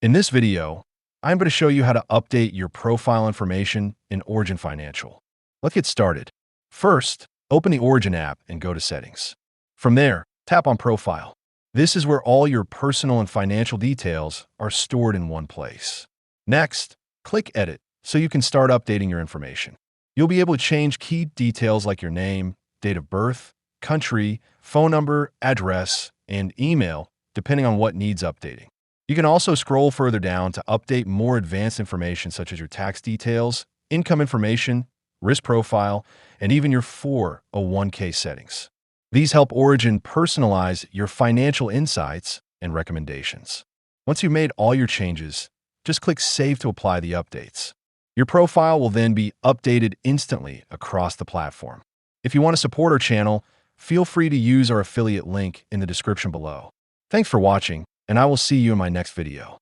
In this video, I'm going to show you how to update your profile information in Origin Financial. Let's get started. First, open the Origin app and go to Settings. From there, tap on Profile. This is where all your personal and financial details are stored in one place. Next, click Edit so you can start updating your information. You'll be able to change key details like your name, date of birth, country, phone number, address, and email, depending on what needs updating. You can also scroll further down to update more advanced information such as your tax details, income information, risk profile, and even your 401k settings. These help Origin personalize your financial insights and recommendations. Once you've made all your changes, just click Save to apply the updates. Your profile will then be updated instantly across the platform. If you want to support our channel, feel free to use our affiliate link in the description below. Thanks for watching, and I will see you in my next video.